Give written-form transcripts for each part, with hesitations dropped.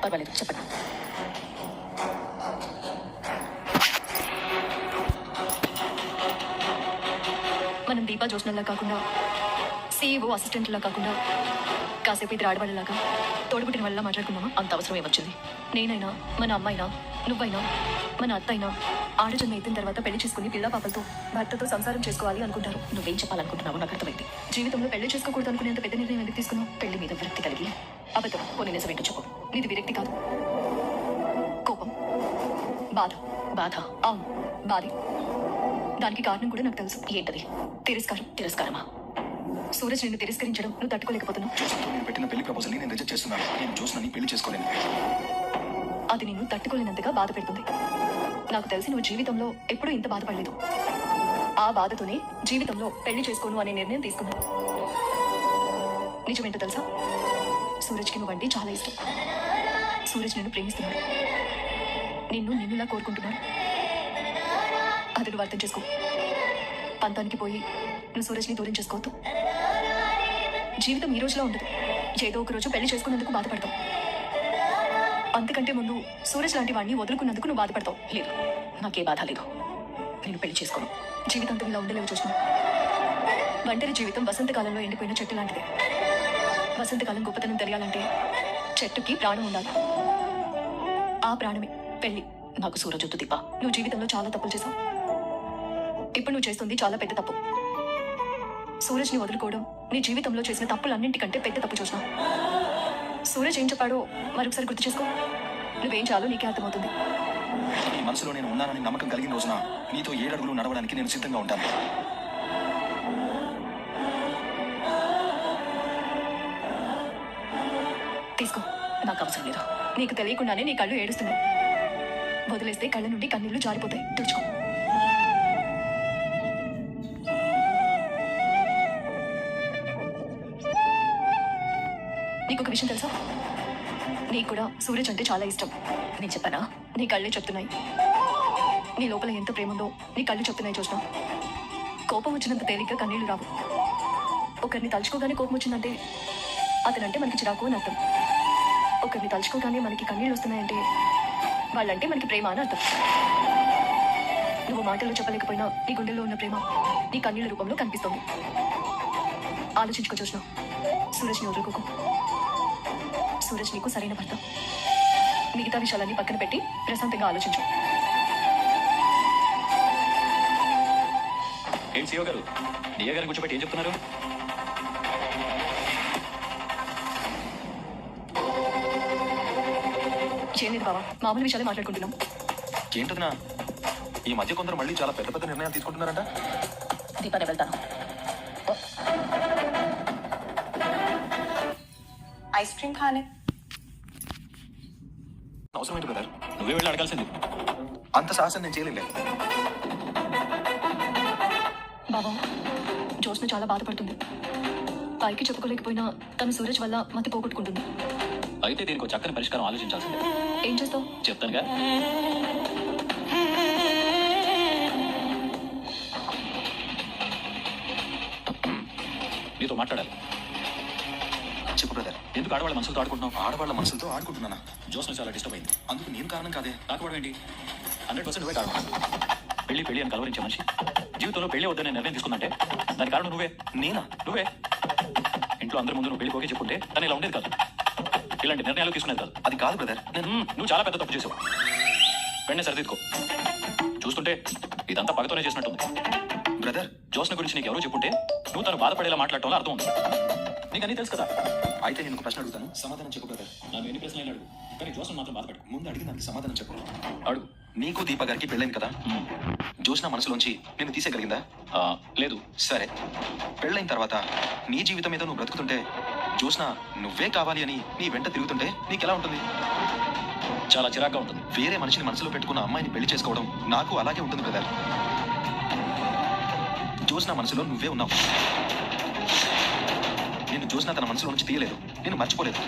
పర్వాలేదు, చెప్పండి. మనం దీపా జోష్నల్లా కాకుండా, CEO అసిస్టెంట్లా కాకుండా, కాసేపు ఇద్దరు ఆడవాళ్ళలాగా తోడుపుట్టిన వాళ్ళ మాట్లాడుకున్నామా? అంత అవసరం ఏమొచ్చింది? నేనైనా, మన అమ్మాయినా, నువ్వైనా, మన అత్తైనా ఆడజన్మ ఎత్తిన తర్వాత పెళ్లి చేసుకుని పిల్ల పాపలతో భర్తతో సంసారం చేసుకోవాలి అనుకుంటారు. నువ్వేం చెప్పాలనుకుంటున్నావు నాకు అర్థమైంది. జీవితంలో పెళ్లి చేసుకోకూడదు అనుకునేంత పెద్ద నిర్ణయం ఎందుకు తీసుకున్నావు? పెళ్లి మీద విరక్తి కలిగి. అబద్ధం, కొన్ని నిజమేంటో చెప్పు. నీది విరక్తి కాదు, కోపం, బాధ. బాధ? అవును, బాధే. దానికి కారణం కూడా నాకు తెలుసు. ఏంటది? తిరస్కారం. తిరస్కారమా? సూరజ్ నిన్ను తిరస్కరించడం నువ్వు తట్టుకోలేకపోతున్నావు. జోస్నతో నేను పెట్టిన పెళ్లి ప్రపోజల్ని నేను రిజెక్ట్ చేస్తున్నాను. నేను జోస్నని పెళ్లి చేసుకోలేను. అది నిన్ను తట్టుకోలేనంతగా బాధ పెడుతుంది. నాకు తెలిసి నువ్వు జీవితంలో ఎప్పుడూ ఇంత బాధపడలేదు. ఆ బాధతోనే జీవితంలో పెళ్లి చేసుకోను అనే నిర్ణయం తీసుకున్నావు. నిజమేంటో తెలుసా? సూరజ్కి నువ్వంటే చాలా ఇష్టం. సూరజ్ నిన్ను ప్రేమిస్తున్నాడు, నిన్నులా కోరుకుంటున్నాడు. అది నువ్వు అర్థం చేసుకో. పంతానికి పోయి నువ్వు సూరజ్ని దూరం చేసుకోవద్దు. జీవితం ఈ రోజులో ఉండదు. ఏదో ఒక రోజు పెళ్లి చేసుకున్నందుకు బాధపడతావు. అంతకంటే ముందు సూరజ్ లాంటి వాడిని వదులుకున్నందుకు నువ్వు బాధపడతావు. లేదు, నాకే బాధ లేదు. నేను పెళ్లి చేసుకోను. జీవితాంతం ఇలా ఉండలేవు చూసిన. ఒంటరి జీవితం వసంతకాలంలో ఎండిపోయిన చెట్టు లాంటిది. వసంతకాలం గొప్పతనం తెలియాలంటే చెట్టుకి ప్రాణం ఉండాలి. ఆ ప్రాణమే పెళ్లి. నాకు సూరజ్ వద్దు దీపా. నువ్వు జీవితంలో చాలా తప్పులు చేశావు. ఇప్పుడు నువ్వు చేస్తుంది చాలా పెద్ద తప్పు. సూరజ్ని వదులుకోవడం నీ జీవితంలో చేసిన తప్పులన్నింటికంటే పెద్ద తప్పు చూసినా. సూరజ్ ఏం చెప్పాడో మరొకసారి గుర్తు చేసుకో. నువ్వేం చాలో నీకే అర్థమవుతుంది. నీ మనసులో నేను ఉన్నానని నమ్మకం కలిగిన రోజున నీతో 7 అడుగులు నడవడానికి నేను సిద్ధంగా ఉంటాను. తీసుకో, నాకు అవసరం లేదు. నీకు తెలియకుండానే నీ కళ్ళు ఏడుస్తున్నాయి. వదిలేస్తే కళ్ళ నుండి కన్నీళ్లు జారిపోతాయి. తుడుచుకో. నీకొక విషయం తెలుసా? నీకు కూడా సూరజ్ అంటే చాలా ఇష్టం. నేను చెప్పానా? నీ కళ్ళే చెప్తున్నాయి. నీ లోపల ఎంత ప్రేమ ఉందో నీ కళ్ళు చెప్తున్నాయి చూసినా. కోపం వచ్చినంత తేలిక కన్నీళ్లు రావు. ఒకరిని తలుచుకోగానే కోపం వచ్చిందంటే అతనంటే మనకి చిరాకు అని అర్థం. ఒకరిని తలుచుకోగానే మనకి కన్నీళ్ళు వస్తున్నాయంటే వాళ్ళంటే మనకి ప్రేమ అని అర్థం. నువ్వు మాటల్లో చెప్పలేకపోయినా నీ గుండెల్లో ఉన్న ప్రేమ నీ కన్నీళ్ళ రూపంలో కనిపిస్తుంది. ఆలోచించుకో చూసినా. సూరజ్ని వదులుకోకు. సూరజ్ నీకు సరైన భర్త. మిగతా విషయాలన్నీ పక్కన పెట్టి ప్రశాంతంగా ఆలోచించు. ఏం CEO గారు, డిఏ గారిని కూర్చోబెట్టి ఏం చెప్తున్నారు? ఏం లేదు బావా, మామూలు విషయాలే మాట్లాడుకుంటున్నాం. ఏంటదినా, ఈ మధ్య కొందరు మళ్ళీ చాలా పెద్ద పెద్ద నిర్ణయాలు తీసుకుంటున్నారంట. దీపానే వెళ్తాను. आइसक्रीम खाने అవసరం ఏంటి బ్రదర్? నువ్వే వెళ్ళి అడగాల్సింది. అంత సాహసం నేను చేయలేలే. బాబా, జోస్న చాలా బాధపడుతుంది. పైకి చెప్పుకోలేకపోయినా తను సూరజ్ వల్ల మతి పోగొట్టుకుంటుంది. అయితే దీనికి ఒక చక్కని పరిష్కారం ఆలోచించాల్సిందే. ఏం చేస్తావు? చెప్తానుగా. నీతో మాట్లాడాలి. చెప్పు బ్రదర్. ఎందుకు ఆడవాళ్ళ మనసులతో ఆడుకుంటున్నావు? ఆడవాళ్ళ మనసులతో ఆడుకుంటున్నానా? జోస్న చాలా డిస్టర్బ్ అయింది. అందుకు నేను కారణం కాదే. కాకపోవడం ఏంటి? 100% నువ్వే కారణం. పెళ్లి అని కలవరించే మనిషి జీవితంలో పెళ్లి వద్దనే నిర్ణయం తీసుకుందంటే దాని కారణం నువ్వే. నేనా? నువ్వే. ఇంట్లో అందరి ముందు నువ్వు పెళ్లి పోకే చెప్పుంటే తను ఇలా ఉండేది కాదు. ఇలాంటి నిర్ణయాలు తీసుకునేది కాదు. అది కాదు బ్రదర్. నువ్వు చాలా పెద్ద తప్పు చేసావు. వెంటనే సరిదిద్దుకో. చూస్తుంటే ఇదంతా పగతోనే చేసినట్టుంది. బ్రదర్, జోస్న గురించి నీకు ఎవరో చెప్పుంటే నువ్వు తను బాధపడేలా మాట్లాడటంలో అర్థం ఉంది. నీకు అన్నీ తెలుసు కదా. అయితే నేను ఒక ప్రశ్న అడుగుతాను, సమాధానం చెప్పు బ్రదర్. నాకు ఎన్ని ప్రశ్నలు అడుగు, కానీ జోస్న మాత్రం బాధపడు. ముందు అడిగి దానికి సమాధానం చెప్పు. అడుగు. నీకు దీప గారికి పెళ్ళైంది కదా, జోస్న మనసులోంచి నేను తీసేయగలిగిందా? లేదు. సరే, పెళ్ళైన తర్వాత నీ జీవితం మీద నువ్వు బ్రతుకుతుంటే జోస్న నువ్వే కావాలి అని నీ వెంట తిరుగుతుంటే నీకెలా ఉంటుంది? చాలా చిరాగ్గా ఉంటుంది. వేరే మనిషిని మనసులో పెట్టుకున్న అమ్మాయిని పెళ్లి చేసుకోవడం నాకు అలాగే ఉంటుంది బ్రదర్. జోస్న మనసులో నువ్వే ఉన్నావు. నేను జోస్న తన మనసులో నుంచి తీయలేదు, నేను మర్చిపోలేదు.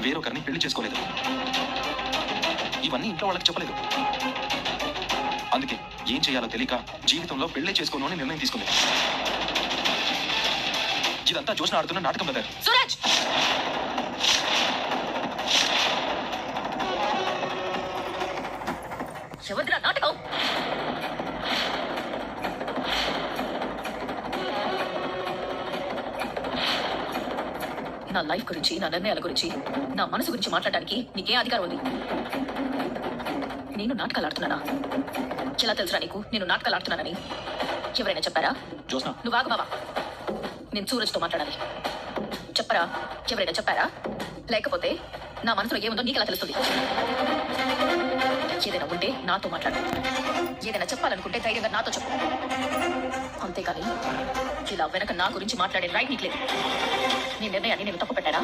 వేరొకరిని పెళ్లి చేసుకోలేదు. ఇవన్నీ ఇంట్లో వాళ్ళకి చెప్పలేదు. అందుకే ఏం చేయాలో తెలియక జీవితంలో పెళ్లి చేసుకోను అని నిర్ణయం తీసుకుంది. ఇదంతా జోస్న ఆడుతున్న నాటకం బ్రదర్. సూరజ్! నా లైఫ్ గురించి, నా నిర్ణయాల గురించి, నా మనసు గురించి మాట్లాడడానికి నీకే అధికారం ఉంది? నేను నాటకాలు ఆడుతున్నానా? ఎలా తెలుసురా నీకు నేను నాటకాలు ఆడుతున్నానని? ఎవరైనా చెప్పారా? జ్యోత్స్న, నువ్వు ఆగు బావా. నేను సూరజ్తో మాట్లాడాలి. చెప్పరా? ఎవరైనా చెప్పారా? లేకపోతే నా మనసులో ఏముందో నీకు ఎలా తెలుస్తుంది? ఏదైనా ఉంటే నాతో మాట్లాడు. ఏదైనా చెప్పాలనుకుంటే ధైర్యంగా నాతో చెప్పు. అంతేకాని ఇలా వెనక నా గురించి మాట్లాడే రైట్ నీకు లేదు. నీ నిర్ణయాన్ని నేను తప్పు పెట్టానా?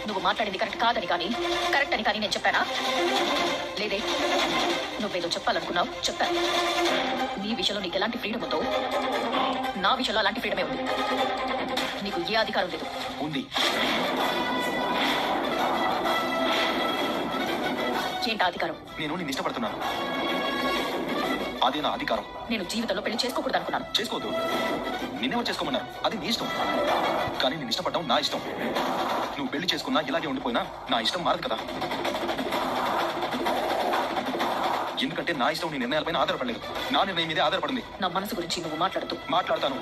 నువ్వు మాట్లాడింది కరెక్ట్ కాదని కానీ కరెక్ట్ అని కానీ నేను చెప్పానా? లేదే. నువ్వేదో చెప్పాలనుకున్నావు, చెప్పాను. నీ విషయంలో నీకు ఎలాంటి ఫ్రీడమ్ ఉందో నా విషయంలో అలాంటి ఫ్రీడమే ఉంది. నీకు ఏ అధికారం లేదు. ఉంది. ఏంటా అధికారం? నేను నిన్ను ఇష్టపడుతున్నాను. అదే నా అధికారం. నేను జీవితంలో పెళ్లి చేసుకోకూడదు అనుకున్నాను. చేసుకోవద్దు. నిన్నేమో చేసుకోమన్నారు, అది నీ ఇష్టం. కానీ నేను ఇష్టపడ్డం నా ఇష్టం. నువ్వు పెళ్లి చేసుకున్నా ఇలాగే ఉండిపోయినా నా ఇష్టం మారదు కదా. ఎందుకంటే నా ఇష్టం నీ నిర్ణయాలపైన ఆధారపడలేదు, నా నిర్ణయం మీదే ఆధారపడింది. నా మనసు గురించి నువ్వు మాట్లాడుతూ మాట్లాడతాను.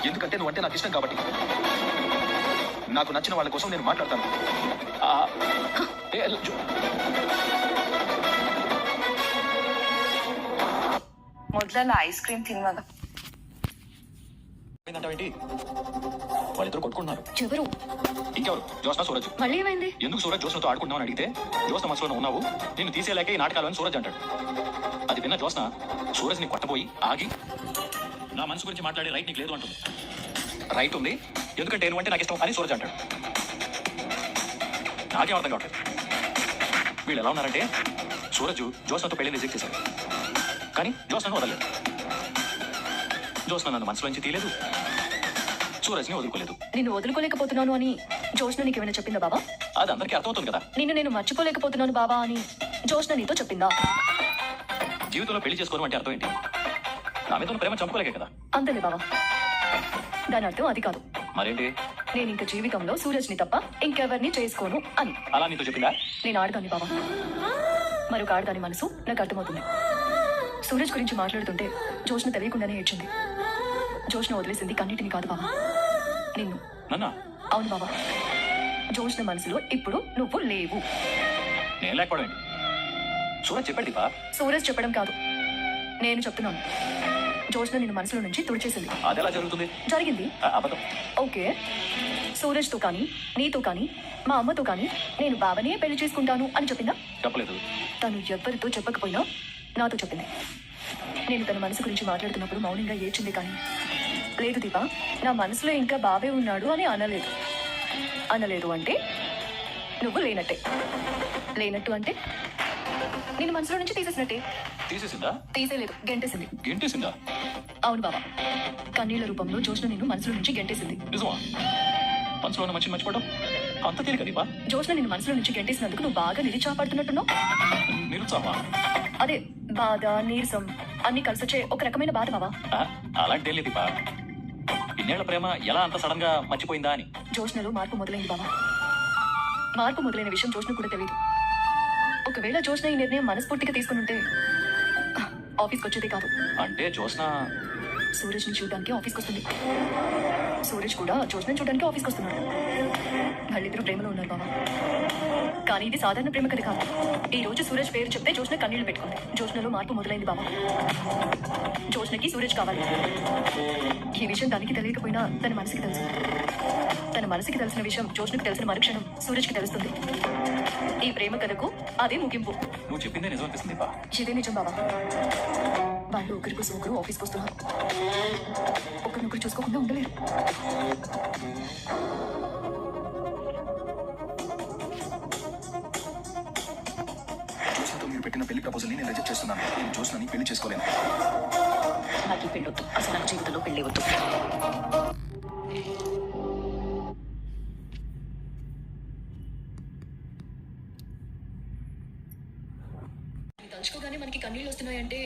ఎందుకంటే నువ్వు అంటే నాకు ఇష్టం కాబట్టి. నాకు నచ్చిన వాళ్ళ కోసం నేను మాట్లాడతాను. ಮೊದಲೆಲ್ಲ ಐಸ್ ಕ್ರೀಮ್ ತಿನ್ನುವಾಗ ఏంటి వాళ్ళిద్దరు కొట్టుకుంటున్నారు. ఎవరు? ఇంకెవరు? జ్యోత్స్న, సూరజ్. మళ్ళీ ఏమైంది? ఎందుకు సూరజ్ జ్యోత్స్నతో ఆడుకుంటున్నావు అని అడిగితే జ్యోత్స్న మనసులో ఉన్నావు, నేను తీసేలేక ఈ నాటకాలు అని సూరజ్ అంటాడు. అది విన్న జ్యోత్స్న సూరజ్ని కొట్టబోయి ఆగి, నా మనసు గురించి మాట్లాడే రైట్ నీకు లేదు అంటుంది. రైట్ ఉంది, ఎందుకంటే నువ్వు అంటే నాకు ఇష్టం అని సూరజ్ అంటాడు. నాకేం అర్థం కావట్లేదు. వీళ్ళు ఎలా ఉన్నారంటే సూరజ్ జ్యోత్స్నతో పెళ్లి రిజెక్ట్ చేశాడు, కానీ జ్యోత్స్నను వదలలేదు. జ్యోత్స్న నన్ను మనసులోంచి తీయలేదు, సూరజ్ని వదులుకోలేదు. నిన్ను వదులుకోలేకపోతున్నాను అని జోష్న నీకు ఏమైనా చెప్పిందా బాబా? అది అందరికీ అర్థమవుతుంది కదా. నేను మర్చిపోలేకపోతున్నాను బాబా అని జోష్న నీతో చెప్పిందా? జీవితంలో పెళ్లి చేసుకోవడం అంటే అర్థం ఏంటి? నా మీద ఉన్న ప్రేమ చంపుకోలేకే కదా. అంతలే బాబా, దాని అర్థం అది కాదు. మరేంటి? నేను ఇంక జీవితంలో సూరజ్ని తప్ప ఇంకెవరిని చేసుకోను అని. అలా నీతో చెప్పిందా? నేను ఆడదాన్ని బాబా, మరొక ఆడదాని మనసు నాకు అర్థమవుతుంది. సూరజ్ గురించి మాట్లాడుతుంటే జోష్న తెలియకుండానే ఏడ్చింది. జోష్న వదిలేసింది కన్నిటిని కాదు బాబా, నిన్ను. నన్నా? అవును బాబా, జోష్న మనసులో ఇప్పుడు నువ్వు లేవు. నేను లేకపోవడం ఏంటి? సూరజ్ చెప్పాడు దీపా. సూరజ్ చెప్పడం కాదు, నేను చెప్తున్నాను. జోష్న నిన్ను మనసులో నుంచి తుడిచేసింది. అది ఎలా జరుగుతుంది? జరిగింది. అబద్ధం. ఓకే, సూరజ్తో కానీ నీతో కానీ మా అమ్మతో కానీ నేను బావనే పెళ్లి చేసుకుంటాను అని చెప్పిందా? చెప్పలేదు. తను ఎవ్వరితో చెప్పకపోయినా నాతో చెప్పింది. నేను తన మనసు గురించి మాట్లాడుతున్నప్పుడు మౌనంగా ఏడ్చింది, కానీ లేదు దీపా, నా మనసులో ఇంకా బావే ఉన్నాడు అని అనలేదు. అనలేదు అంటే నువ్వు లేనట్టే. లేనట్టు అంటే నేను మనసులో నుంచి తీసేసినట్టే. తీసేసిందా? తీసేలేదు, గెంటేసింది. గెంటేసిందా? అవును బాబా, కన్నీళ్ల రూపంలో జోష్న నిన్ను మనసులో నుంచి గెంటేసింది. నిజమా? మనసులో ఉన్న మనిషిని మర్చిపోవడం అంత తేలిక దీపా? జోష్న నిన్ను మనసులో నుంచి గెంటేసినందుకు నువ్వు బాగా నిరుత్సాహపడుతున్నట్టున్నావు. నిరుత్సాహమా? అదే బాధ, నీరసం అన్ని కలిసొచ్చే ఒక రకమైన బాధ బావా. అలాంటి తెలియదు దీపా. ఇన్నేళ్ల ప్రేమ ఎలా అంత సడన్ గా మర్చిపోయిందా అని. జోష్నలో మార్పు మొదలైంది బావా. మార్పు మొదలైన విషయం జోష్న కూడా తెలియదు. ఒకవేళ జోష్న ఈ నిర్ణయం మనస్ఫూర్తిగా తీసుకుని ఉంటే ఆఫీస్కి వచ్చేదే కాదు. అంటే జ్యోత్స్న సూరజ్ని చూడడానికి ఆఫీస్కి వస్తుంది. సూరజ్ కూడా జోష్ని చూడడానికి ఆఫీస్కి వస్తున్నాడు. వాళ్ళిద్దరూ ప్రేమలో ఉన్నారు బావా. కానీ ఇది సాధారణ ప్రేమ కథ కాదు. ఈ రోజు సూరజ్ పేరు చెప్తే జోష్న కన్నీళ్లు పెట్టుకుంది. జోష్నలో మార్పు మొదలైంది బావా. జోష్నకి సూరజ్ కావాలి. ఈ విషయం దానికి తెలియకపోయినా తన మనసుకి తెలుసు. తన మనసుకి తెలిసిన విషయం జోష్నకి తెలిసిన మరుక్షణం సూరజ్కి తెలుస్తుంది. ఈ ప్రేమ కథకు అదే ముగింపు. నువ్వు చెప్పిందే నిజం అనిపిస్తుంది దీపా. ఇదే నిజం బావా. వాళ్ళు ఒకరి కోసం ఒకరు ఆఫీస్కి వస్తున్నారు. ఒకరినొకరు చూసుకోకుండా ఉండలేరు. జోష్నతో మీరు పెట్టిన పెళ్లి ప్రపోజల్ని నేను రిజెక్ట్ చేస్తున్నాను. నేను జోష్నని పెళ్లి చేసుకోలేను. నాకు ఈ పెళ్ళి వద్దు. అసలు నాకు జీవితంలో పెళ్ళి వద్దు. తలుచుకోగానే మనకి కన్నీళ్ళు వస్తున్నాయంటే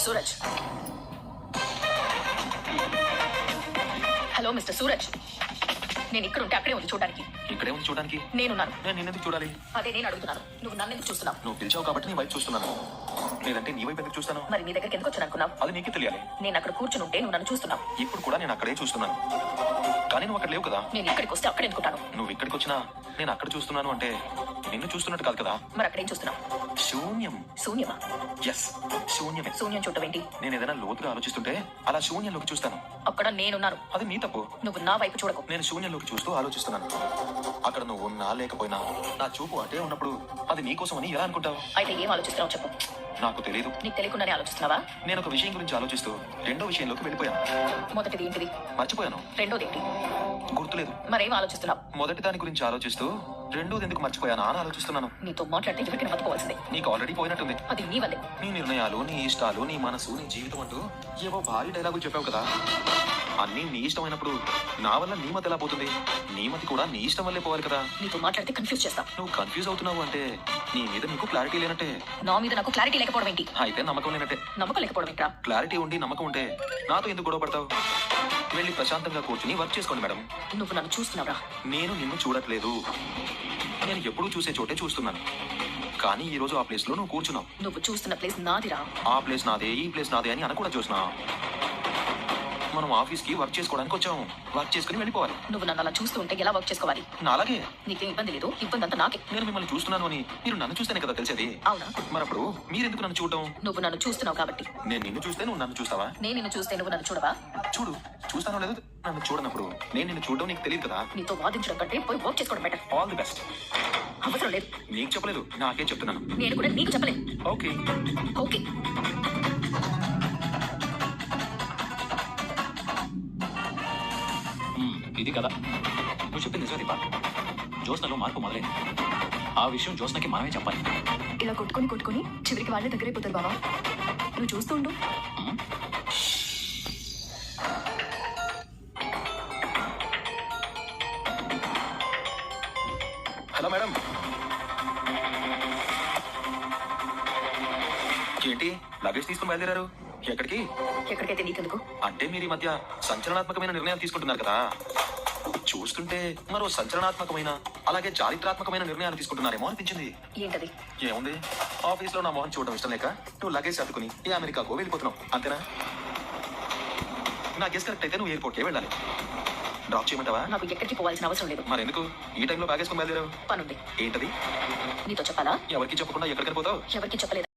సూరజ్ హలో మిస్టర్ సూరజ్, నేను ఇక్కడ ఉంటే అక్కడే ఉంది చూడడానికి. ఇక్కడే ఉంది చూడడానికి. నేనున్నాను. నేను నిన్నెందుకు చూడాలి? అదే నేను అడుగుతున్నాను, నువ్వు నన్ను ఎందుకు చూస్తున్నావు? నువ్వు పిలిచావు కాబట్టి నీ వైపు చూస్తున్నాను. లేదంటే నీ వైపు ఎందుకు చూస్తాను? మరి నీ దగ్గరికి ఎందుకు వచ్చాను అనుకున్నావు? అది నీకే తెలియాలి. నేను అక్కడ కూర్చుని ఉంటే నువ్వు నన్ను చూస్తున్నావు. ఇప్పుడు కూడా నేను అక్కడే చూస్తున్నాను. కానీ నువ్వు అక్కడ లేవు కదా. నేను ఇక్కడికి వస్తే అక్కడ ఎందుకుంటాను? నువ్వు ఇక్కడికి వచ్చినా నేను అక్కడ చూస్తున్నాను అంటే నిన్ను చూస్తున్నట్టు కాదు కదా. మరి అక్కడేం చూస్తున్నావు? శూన్యం. శూన్యమా? ఎస్, శూన్యమే. శూన్యం చూడటం ఏంటి? నేను ఏదైనా లోతుగా ఆలోచిస్తుంటే అలా శూన్యంలోకి చూస్తాను. అక్కడ నేనున్నాను. అది నీ తప్పు. నువ్వు నా వైపు చూడకు. నేను శూన్యంలోకి చూస్తూ ఆలోచిస్తున్నాను. అక్కడ నువ్వు ఉన్నా లేకపోయినా నా చూపు అటే ఉన్నప్పుడు అది నీ కోసం అని ఎలా అనుకుంటావు? అయితే ఏం ఆలోచిస్తున్నావు చెప్పు. నాకు తెలియదు. నీకు తెలియకుండానే ఆలోచిస్తున్నావా? నేను ఒక విషయం గురించి ఆలోచిస్తూ రెండో విషయంలోకి వెళ్ళిపోయాను. మొదటిది ఏంటిది? మర్చిపోయాను. రెండోది ఏంటి? గుర్తులేదు. మరేం ఆలోచిస్తున్నావు? మొదటి దాని గురించి ఆలోచిస్తూ రెండోది ఎందుకు మర్చిపోయానా అని ఆలోచిస్తున్నాను. నీతో మాట్లాడితే ఎవరికైనా బతుకోవాల్సిందే. నీకు ఆల్రెడీ పోయినట్టుంది. అది నీ వల్లే. నీ నిర్ణయాలు, నీ ఇష్టాలు, నీ మనసు, నీ జీవితం అంటూ ఏవో భారీ డైలాగులు చెప్పావు కదా. అన్నీ నీ ఇష్టమైనప్పుడు నా వల్ల నీ మతి ఎలా పోతుంది? నీ మతి కూడా నీ ఇష్టం వల్లే పోవాలి కదా. నీతో మాట్లాడితే కన్ఫ్యూజ్ చేస్తావు. నువ్వు కన్ఫ్యూజ్ అవుతున్నావు అంటే నీ మీద నీకు క్లారిటీ లేనట్టే. నా మీద నాకు క్లారిటీ లేకపోవడం ఏంటి? అయితే నమ్మకం లేనట్టే. నమ్మకం లేకపోవడం ఏంట్రా? క్లారిటీ ఉండి నమ్మకం ఉంటే నాతో ఎందుకు గొడవ పడతావు? వెళ్ళి ప్రశాంతంగా కూర్చుని వర్క్ చేసుకోండి మేడం. నువ్వు నన్ను చూస్తున్నావురా? నేను నిన్ను చూడట్లేదు. నేను ఎప్పుడూ చూసే చోటే చూస్తున్నాను. కానీ ఈ రోజు ఆ ప్లేస్ లో నువ్వు కూర్చున్నావు. నువ్వు చూస్తున్న ప్లేస్ నాదిరా. ఆ ప్లేస్ నాదే, ఈ ప్లేస్ నాదే అని అనకూడదు చూసినా. మనం ఆఫీస్ కి వర్క్ చేసుకోవడానికి వచ్చాము. వర్క్ చేసుకుని వెళ్ళిపోవాలి. నువ్వు నన్ను అలా చూస్తూ ఉంటే ఎలా వర్క్ చేసుకోవాలి? నా అలాగే. నీకేం ఇబ్బంది లేదు. ఇబ్బంది అంతా నాకే. నేను మిమ్మల్ని చూస్తున్నాను అని మీరు నన్ను చూస్తేనే కదా తెలిసేది. అవునా? మరప్పుడు మీరెందుకు నన్ను చూడటం? నువ్వు నన్ను చూస్తున్నావు కాబట్టి. నేను నిన్ను చూస్తే నువ్వు నన్ను చూస్తావా? నేను నిన్ను చూస్తే నువ్వు నన్ను చూడవా? చూడు, చూస్తానో లేదో నన్ను చూడనప్పుడు నేను నిన్ను చూడడం నీకు తెలియదు కదా. నీతో వాదించడం కంటే పోయి వర్క్ చేసుకోవడం బెటర్. All the best. అవసరం లేదు. నీకు చెప్పలేదు, నాకే చెప్తున్నాను. నేను కూడా నీకు చెప్పలేదు. ఓకే. ఓకే. ఇది కదా నువ్వు చెప్పింది నిజమే దీపా. జ్యోత్స్నలో మార్పు మొదలైంది. ఆ విషయం జ్యోత్స్నకి మనమే చెప్పాలి. ఇలా కొట్టుకొని కొట్టుకొని చివరికి వాళ్ళే దగ్గరైపోతారు బావా. నువ్వు చూస్తూ ఉండు. ఉమ్, హలో మేడం. ఏంటి లగేజ్ తీసుకుని బయలుదేరారు? ఎక్కడికి? ఎక్కడికైతే నీకెందుకు? అంటే మీరు ఈ మధ్య సంచలనాత్మకమైన నిర్ణయాలు తీసుకుంటున్నారు కదా. చూస్తుంటే మరో సంచలనాత్మకమైన అలాగే చారిత్రాత్మకమైన నిర్ణయాలు తీసుకుంటున్నారేమో అనిపించింది. ఏంటది? ఏముంది, ఆఫీస్ లో నా మొహం చూడడం ఇష్టం లేక నువ్వు లగేజ్ సర్దుకుని ఏ అమెరికాకో వెళ్ళిపోతున్నావు అంతేనా? నా గెస్ కరెక్ట్ అయితే నువ్వు ఎయిర్పోర్ట్కే వెళ్ళాలి. డ్రాప్ చేయమంటావా? నాకు ఎక్కడికి పోవాల్సిన అవసరం లేదు. మరెందుకు ఈ టైంలో బ్యాగేసుకుని బయలుదేరావు? పనుంది. ఏంటది? నీతో చెప్పాలా? ఎవరికి చెప్పకుండా ఎక్కడికి పోతావు? ఎవరికి చెప్పలేదు.